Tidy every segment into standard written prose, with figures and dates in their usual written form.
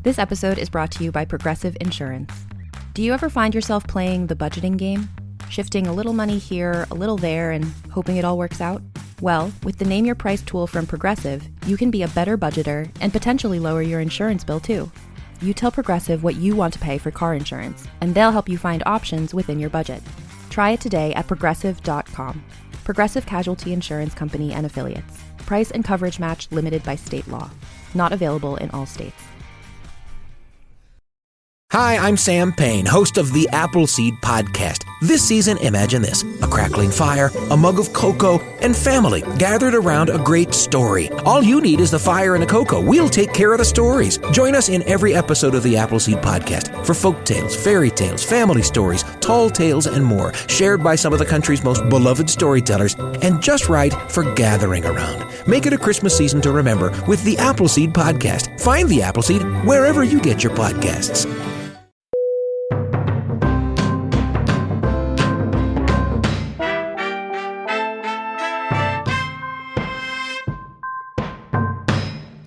This episode is brought to you by Progressive Insurance. Do you ever find yourself playing the budgeting game? Shifting a little money here, a little there, and hoping it all works out? Well, with the Name Your Price tool from Progressive, you can be a better budgeter and potentially lower your insurance bill too. You tell Progressive what you want to pay for car insurance, and they'll help you find options within your budget. Try it today at progressive.com. Progressive Casualty Insurance Company and Affiliates. Price and coverage match limited by state law. Not available in all states. Hi, I'm Sam Payne, host of the Appleseed Podcast. This season, imagine this: a crackling fire, a mug of cocoa, and family gathered around a great story. All you need is the fire and the cocoa. We'll take care of the stories. Join us in every episode of the Appleseed Podcast for folk tales, fairy tales, family stories, tall tales, and more, shared by some of the country's most beloved storytellers, and just right for gathering around. Make it a Christmas season to remember with the Appleseed Podcast. Find the Appleseed wherever you get your podcasts.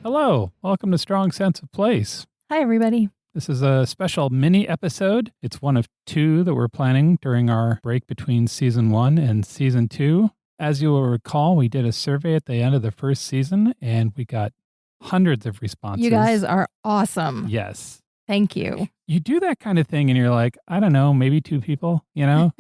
Hello, welcome to Strong Sense of Place. Hi, everybody. This is a special mini episode. It's one of two that we're planning during our break between season 1 and season 2. As you will recall, we did a survey at the end of the first season and we got hundreds of responses. You guys are awesome. Yes. Thank you. You do that kind of thing and you're like, I don't know, maybe 2 people, you know?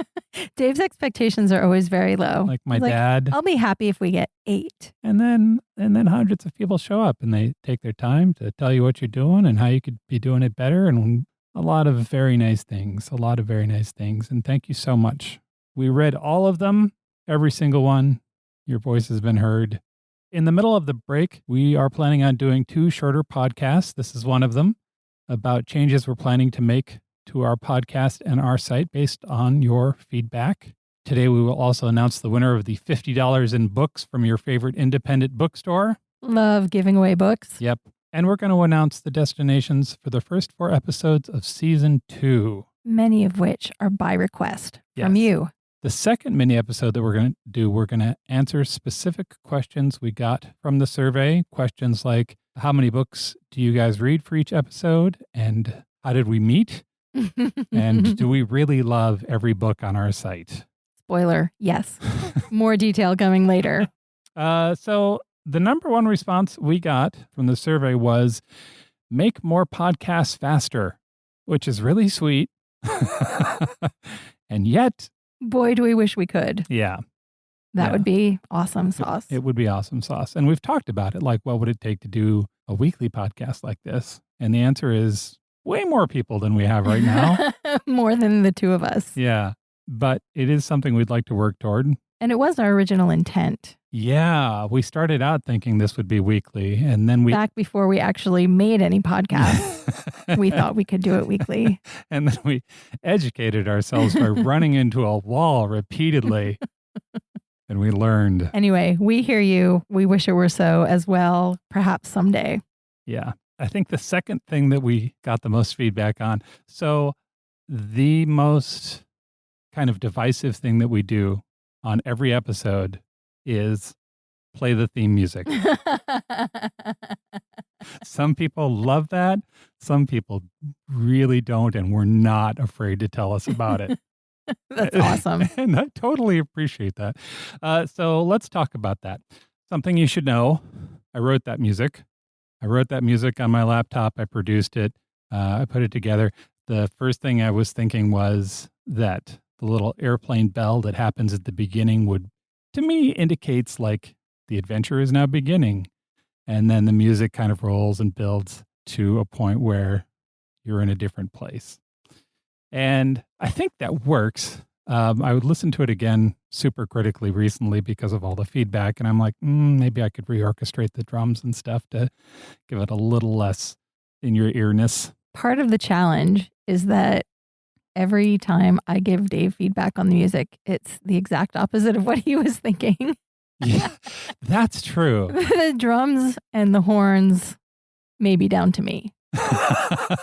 Dave's expectations are always very low. Like my dad. I'll be happy if we get 8. And then hundreds of people show up and they take their time to tell you what you're doing and how you could be doing it better. And a lot of very nice things. And thank you so much. We read all of them, every single one. Your voice has been heard. In the middle of the break, we are planning on doing 2 shorter podcasts. This is one of them, about changes we're planning to make to our podcast and our site based on your feedback. Today, we will also announce the winner of the $50 in books from your favorite independent bookstore. Love giving away books. Yep. And we're going to announce the destinations for the first 4 episodes of season 2. Many of which are by request from you. The second mini episode that we're going to do, we're going to answer specific questions we got from the survey. Questions like, how many books do you guys read for each episode? And how did we meet? And do we really love every book on our site? Spoiler, yes. More detail coming later. So the number one response we got from the survey was, make more podcasts faster, which is really sweet. And yet, boy, do we wish we could. Yeah. That would be awesome sauce. It would be awesome sauce. And we've talked about it, like what would it take to do a weekly podcast like this? And the answer is way more people than we have right now. More than the 2 of us. Yeah. But it is something we'd like to work toward. And it was our original intent. Yeah. We started out thinking this would be weekly. And then back before we actually made any podcasts, we thought we could do it weekly. And then we educated ourselves by running into a wall repeatedly. And we learned. Anyway, we hear you. We wish it were so as well, perhaps someday. Yeah. I think the second thing that we got the most feedback on, so the most kind of divisive thing that we do on every episode is play the theme music. Some people love that. Some people really don't, and we're not afraid to tell us about it. That's awesome. And I totally appreciate that. So let's talk about that. Something you should know. I wrote that music. On my laptop. I produced it. I put it together. The first thing I was thinking was that the little airplane bell that happens at the beginning would, to me, indicates like the adventure is now beginning. And then the music kind of rolls and builds to a point where you're in a different place. And I think that works. I would listen to it again super critically recently because of all the feedback. And I'm like, maybe I could reorchestrate the drums and stuff to give it a little less in your earness. Part of the challenge is that every time I give Dave feedback on the music, it's the exact opposite of what he was thinking. Yeah, that's true. The drums and the horns may be down to me.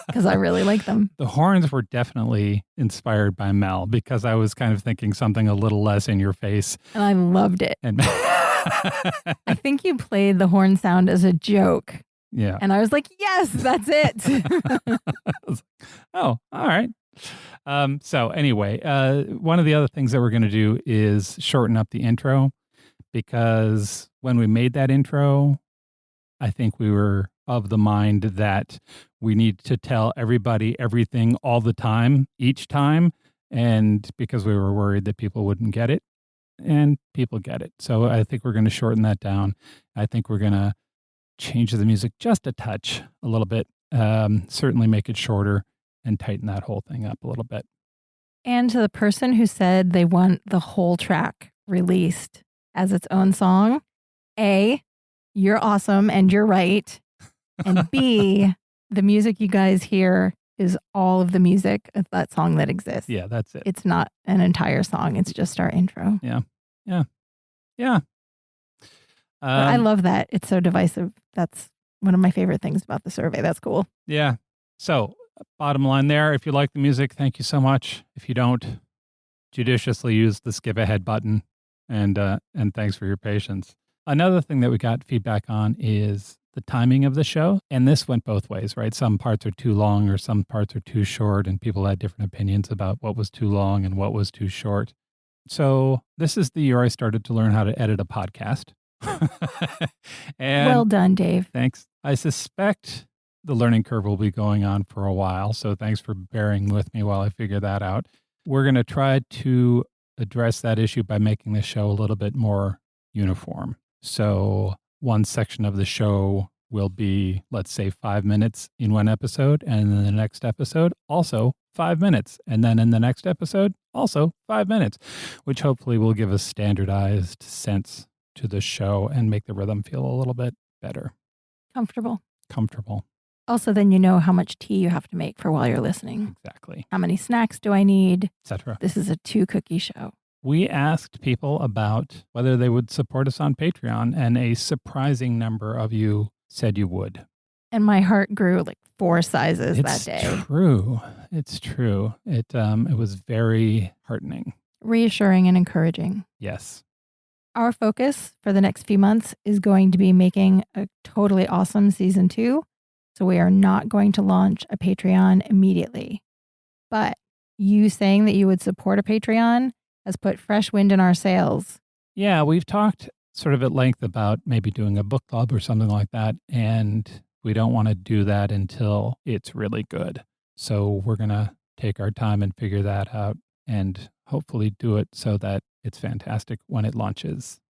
Because I really like them. The horns were definitely inspired by Mel because I was kind of thinking something a little less in your face. And I loved it. And I think you played the horn sound as a joke Yeah. And I was like, yes, that's it. Oh, all right. So anyway, one of the other things that we're going to do is shorten up the intro, because when we made that intro, I think we were of the mind that we need to tell everybody everything all the time, each time. And because we were worried that people wouldn't get it, and people get it. So I think we're going to shorten that down. I think we're going to change the music just a touch, a little bit, certainly make it shorter and tighten that whole thing up a little bit. And to the person who said they want the whole track released as its own song, A, you're awesome and you're right. And B, the music you guys hear is all of the music of that song that exists. Yeah, that's it. It's not an entire song. It's just our intro. Yeah. But I love that. It's so divisive. That's one of my favorite things about the survey. That's cool. Yeah. So bottom line there, if you like the music, thank you so much. If you don't, judiciously use the skip ahead button, and thanks for your patience. Another thing that we got feedback on is the timing of the show. And this went both ways, right? Some parts are too long or some parts are too short, and people had different opinions about what was too long and what was too short. So this is the year I started to learn how to edit a podcast. And well done, Dave. Thanks. I suspect the learning curve will be going on for a while, so thanks for bearing with me while I figure that out. We're going to try to address that issue by making the show a little bit more uniform. So one section of the show will be, let's say, 5 minutes in one episode, and then the next episode also 5 minutes, and then in the next episode also 5 minutes, which hopefully will give a standardized sense to the show and make the rhythm feel a little bit better. Comfortable. Also, then you know how much tea you have to make for while you're listening. Exactly. How many snacks do I need? Etc. This is a 2-cookie show. We asked people about whether they would support us on Patreon, and a surprising number of you said you would. And my heart grew like 4 sizes that day. It's true. It was very heartening. Reassuring and encouraging. Yes. Our focus for the next few months is going to be making a totally awesome season 2. So we are not going to launch a Patreon immediately. But you saying that you would support a Patreon has put fresh wind in our sails. Yeah, we've talked sort of at length about maybe doing a book club or something like that. And we don't want to do that until it's really good. So we're going to take our time and figure that out and hopefully do it so that it's fantastic when it launches.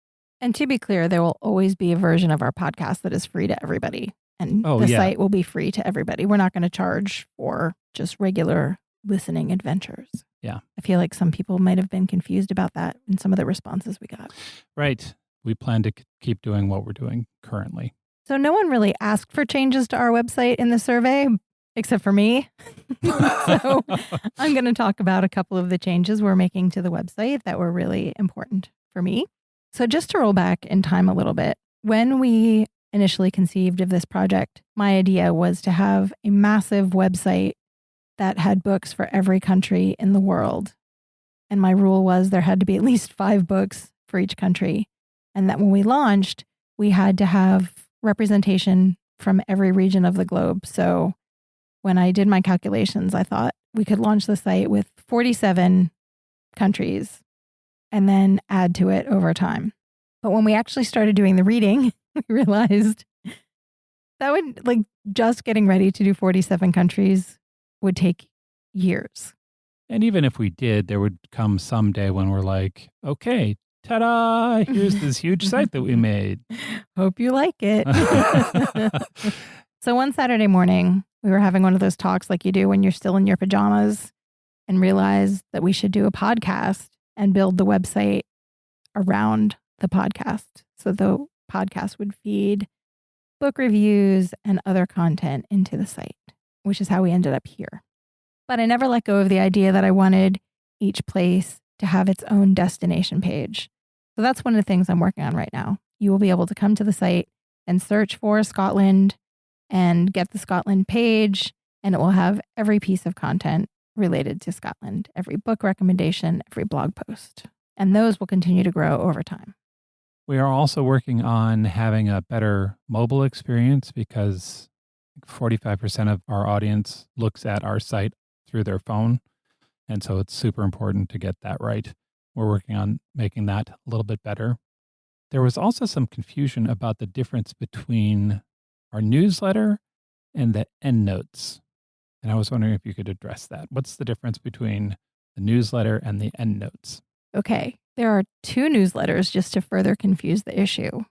And to be clear, there will always be a version of our podcast that is free to everybody. And site will be free to everybody. We're not going to charge for just regular listening adventures. Yeah. I feel like some people might have been confused about that in some of the responses we got. Right. We plan to keep doing what we're doing currently. So no one really asked for changes to our website in the survey, except for me. So I'm going to talk about a couple of the changes we're making to the website that were really important for me. So just to roll back in time a little bit, when we initially conceived of this project, my idea was to have a massive website that had books for every country in the world. And my rule was there had to be at least 5 books for each country. And that when we launched, we had to have representation from every region of the globe. So when I did my calculations, I thought we could launch the site with 47 countries and then add to it over time. But when we actually started doing the reading, we realized that would, like, just getting ready to do 47 countries would take years. And even if we did, there would come some day when we're like, okay, ta-da, here's this huge site that we made. Hope you like it. So one Saturday morning, we were having one of those talks like you do when you're still in your pajamas, and realized that we should do a podcast and build the website around the podcast. So the podcast would feed book reviews and other content into the site, which is how we ended up here. But I never let go of the idea that I wanted each place to have its own destination page. So that's one of the things I'm working on right now. You will be able to come to the site and search for Scotland and get the Scotland page, and it will have every piece of content related to Scotland, every book recommendation, every blog post. And those will continue to grow over time. We are also working on having a better mobile experience because 45% of our audience looks at our site through their phone. And so it's super important to get that right. We're working on making that a little bit better. There was also some confusion about the difference between our newsletter and the endnotes. And I was wondering if you could address that. What's the difference between the newsletter and the endnotes? Okay, there are two newsletters just to further confuse the issue.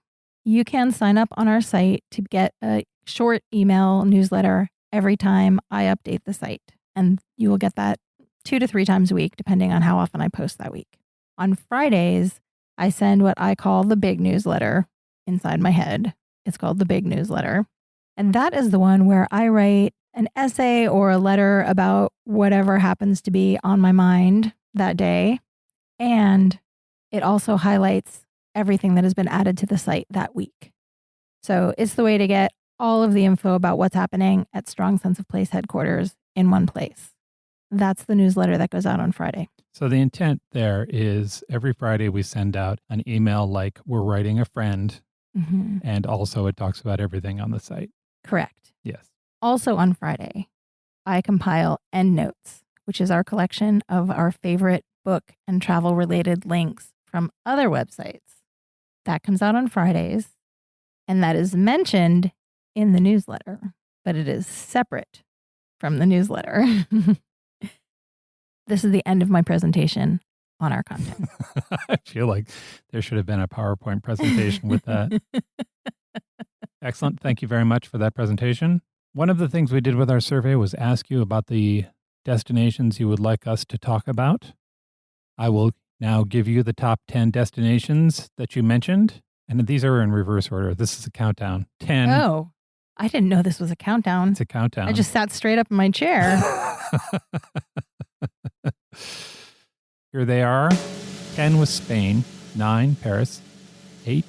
You can sign up on our site to get a short email newsletter every time I update the site. And you will get that 2 to 3 times a week, depending on how often I post that week. On Fridays, I send what I call the big newsletter inside my head. It's called the big newsletter. And that is the one where I write an essay or a letter about whatever happens to be on my mind that day. And it also highlights everything that has been added to the site that week. So it's the way to get all of the info about what's happening at Strong Sense of Place headquarters in one place. That's the newsletter that goes out on Friday. So the intent there is every Friday we send out an email like we're writing a friend, and also it talks about everything on the site. Correct. Yes. Also on Friday, I compile EndNotes, which is our collection of our favorite book and travel related links from other websites. That comes out on Fridays, and that is mentioned in the newsletter, but it is separate from the newsletter. This is the end of my presentation on our content. I feel like there should have been a PowerPoint presentation with that. Excellent. Thank you very much for that presentation. One of the things we did with our survey was ask you about the destinations you would like us to talk about. I will now give you the top 10 destinations that you mentioned. And these are in reverse order. This is a countdown. 10. Oh, I didn't know this was a countdown. It's a countdown. I just sat straight up in my chair. Here they are. 10 was Spain. 9, Paris. 8,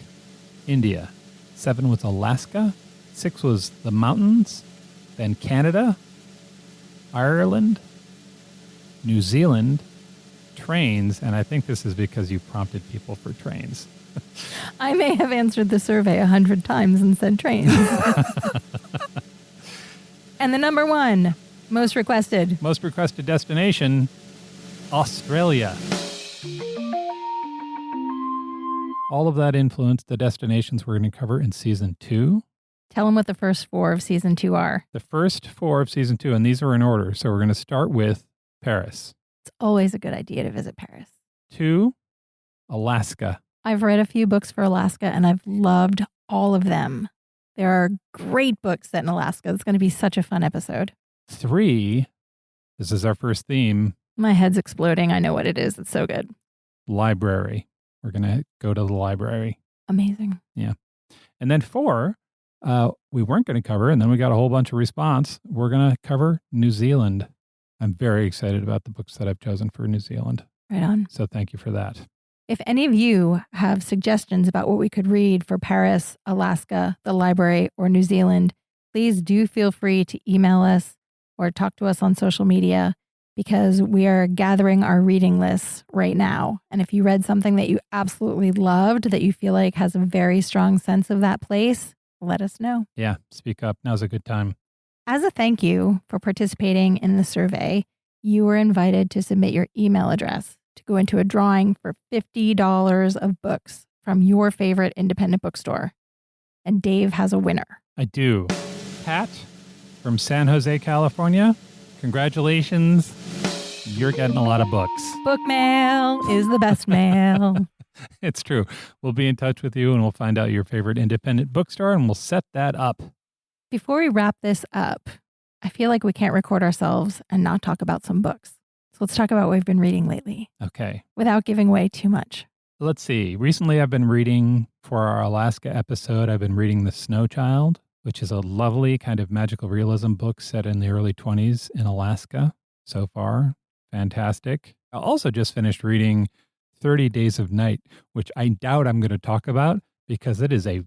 India. 7 was Alaska. 6 was the mountains. Then Canada, Ireland, New Zealand, trains. And I think this is because you prompted people for trains. I may have answered the survey 100 times and said trains. And the number 1 most requested destination, Australia. All of that influenced the destinations we're going to cover in season 2. Tell them what the first 4 of season 2 are. The first 4 of season 2, and these are in order. So we're going to start with Paris. It's always a good idea to visit Paris. 2, Alaska. I've read a few books for Alaska, and I've loved all of them. There are great books set in Alaska. It's going to be such a fun episode. 3, this is our first theme. My head's exploding. I know what it is. It's so good. Library. We're going to go to the library. Amazing. Yeah. And then 4, we weren't going to cover, and then we got a whole bunch of response. We're going to cover New Zealand. I'm very excited about the books that I've chosen for New Zealand. Right on. So thank you for that. If any of you have suggestions about what we could read for Paris, Alaska, the library, or New Zealand, please do feel free to email us or talk to us on social media, because we are gathering our reading lists right now. And if you read something that you absolutely loved, that you feel like has a very strong sense of that place, let us know. Yeah, speak up. Now's a good time. As a thank you for participating in the survey, you were invited to submit your email address to go into a drawing for $50 of books from your favorite independent bookstore. And Dave has a winner. I do. Pat from San Jose, California. Congratulations. You're getting a lot of books. Book mail is the best mail. It's true. We'll be in touch with you and we'll find out your favorite independent bookstore and we'll set that up. Before we wrap this up, I feel like we can't record ourselves and not talk about some books. So let's talk about what we've been reading lately. Okay. Without giving away too much. Let's see. Recently, I've been reading, for our Alaska episode, I've been reading The Snow Child, which is a lovely kind of magical realism book set in the early 20s in Alaska. So far, fantastic. I also just finished reading 30 Days of Night, which I doubt I'm going to talk about because it is a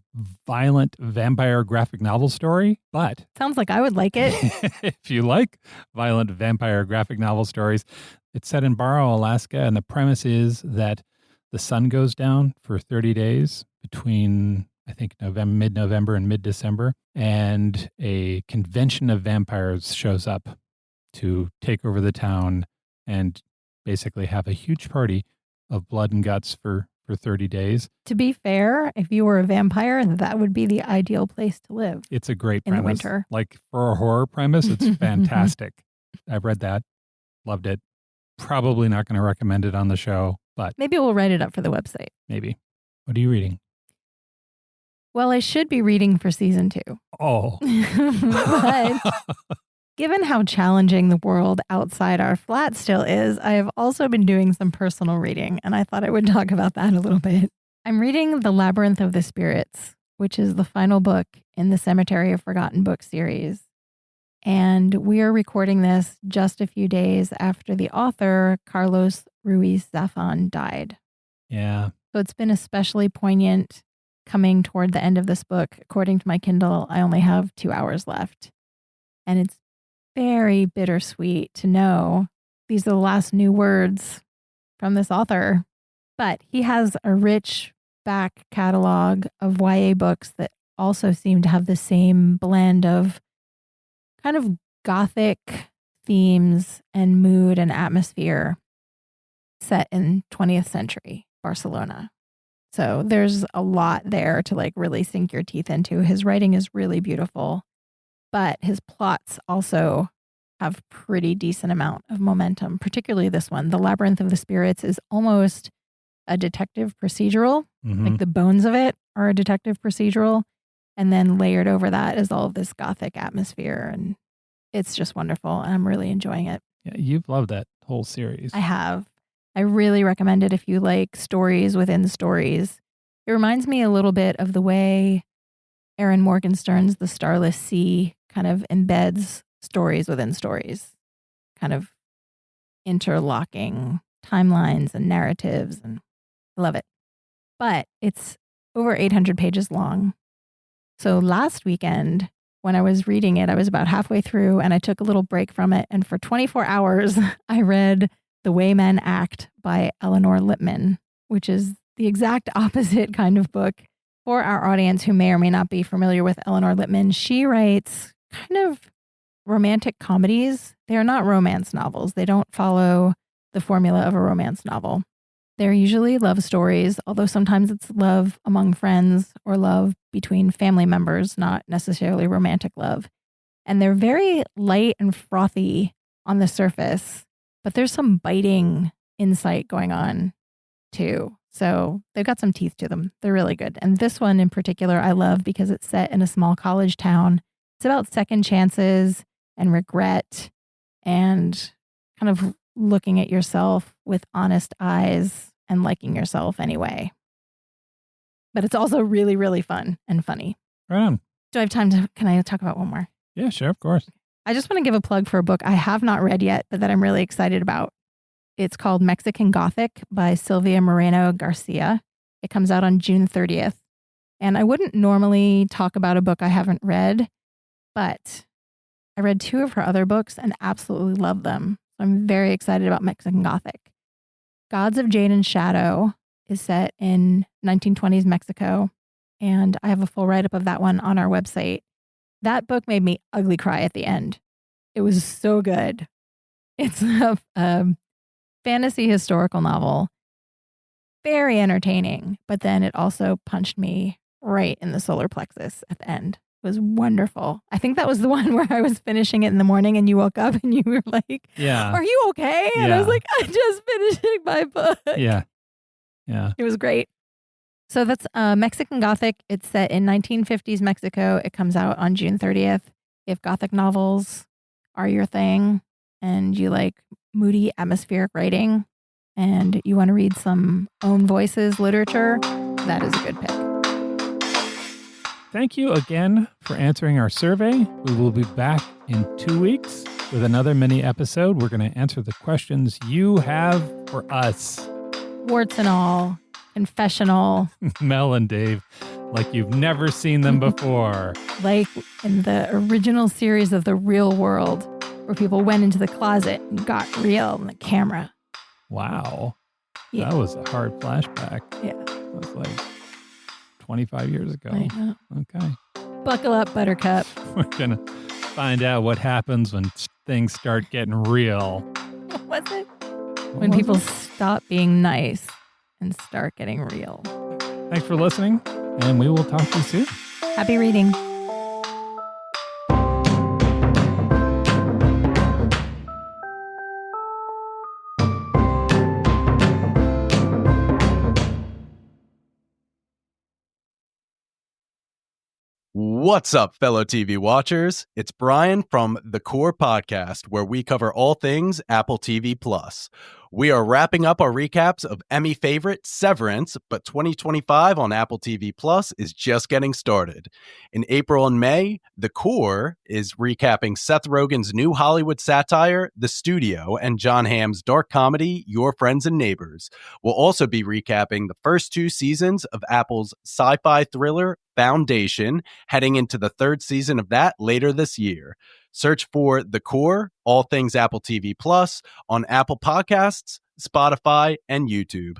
violent vampire graphic novel story. But sounds like I would like it. if you like violent vampire graphic novel stories, it's set in Barrow, Alaska, and the premise is that the sun goes down for 30 days between, I think, mid-November and mid-December. And a convention of vampires shows up to take over the town and basically have a huge party of blood and guts for 30 days. To be fair, if you were a vampire, that would be the ideal place to live. It's a great in premise. the winter. Like for a horror premise, it's fantastic. I've read that, loved it. Probably not going to recommend it on the show, but Maybe we'll write it up for the website. maybe. What are you reading? Well, I should be reading for season 2. Oh. But given how challenging the world outside our flat still is, I have also been doing some personal reading, and I thought I would talk about that a little bit. I'm reading The Labyrinth of the Spirits, which is the final book in the Cemetery of Forgotten Books series. And we are recording this just a few days after the author, Carlos Ruiz Zafón, died. Yeah. So it's been especially poignant coming toward the end of this book. According to my Kindle, I only have 2 hours left. And it's very bittersweet to know these are the last new words from this author. But he has a rich back catalog of YA books that also seem to have the same blend of kind of gothic themes and mood and atmosphere set in 20th century Barcelona. So there's a lot there to like really sink your teeth into. His writing is really beautiful, but his plots also have pretty decent amount of momentum, particularly this one. The Labyrinth of the Spirits is almost a detective procedural. Mhm. Like the bones of it are a detective procedural. And then layered over that is all of this gothic atmosphere. And it's just wonderful. And I'm really enjoying it. Yeah, you've loved that whole series. I have. I really recommend it if you like stories within stories. It reminds me a little bit of the way Erin Morgenstern's The Starless Sea kind of embeds stories within stories, kind of interlocking timelines and narratives. And I love it. But it's over 800 pages long. So last weekend, when I was reading it, I was about halfway through and I took a little break from it. And for 24 hours, I read The Way Men Act by Eleanor Lipman, which is the exact opposite kind of book. For our audience who may or may not be familiar with Eleanor Lipman, she writes kind of romantic comedies. They are not romance novels. They don't follow the formula of a romance novel. They're usually love stories, although sometimes it's love among friends or love between family members, not necessarily romantic love. And they're very light and frothy on the surface, but there's some biting insight going on too. So they've got some teeth to them. They're really good. And this one in particular, I love because it's set in a small college town. It's about second chances and regret and kind of looking at yourself with honest eyes and liking yourself anyway. But it's also really, really fun and funny. Right on. Do I have time to, can I talk about one more? Yeah, sure, of course. I just want to give a plug for a book I have not read yet, but that I'm really excited about. It's called Mexican Gothic by Silvia Moreno Garcia. It comes out on June 30th. And I wouldn't normally talk about a book I haven't read, but I read 2 of her other books and absolutely love them. So I'm very excited about Mexican Gothic. Gods of Jade and Shadow is set in 1920s Mexico, and I have a full write-up of that one on our website. That book made me ugly cry at the end. It was so good. It's a fantasy historical novel. Very entertaining, but then it also punched me right in the solar plexus at the end. It was wonderful. I think that was the one where I was finishing it in the morning and you woke up and you were like, Yeah. "Are you okay?" And I was like, "I'm just finishing my book." Yeah. Yeah. It was great. So that's Mexican Gothic. It's set in 1950s Mexico. It comes out on June 30th. If Gothic novels are your thing and you like moody atmospheric writing and you want to read some own voices literature, that is a good pick. Thank you again for answering our survey. We will be back in 2 weeks with another mini episode. We're going to answer the questions you have for us. Warts and all, confessional, Mel and Dave, like you've never seen them before. like in the original series of The Real World, where people went into the closet and got real on the camera. Wow. Yeah. That was a hard flashback. Yeah. It was like 25 years ago. I know. Okay. Buckle up, Buttercup. We're going to find out what happens when things start getting real. What was it? When people stop being nice and start getting real. Thanks for listening, and we will talk to you soon. Happy reading. What's up, fellow TV watchers? It's Brian from The Core Podcast, where we cover all things Apple TV+. We are wrapping up our recaps of Emmy favorite Severance, but 2025 on Apple TV+ is just getting started. In April and May, The Core is recapping Seth Rogen's new Hollywood satire, The Studio, and Jon Hamm's dark comedy, Your Friends and Neighbors. We'll also be recapping the first 2 seasons of Apple's sci-fi thriller, Foundation, heading into the 3rd season of that later this year. Search for The Core, all things Apple TV+, on Apple Podcasts, Spotify, and YouTube.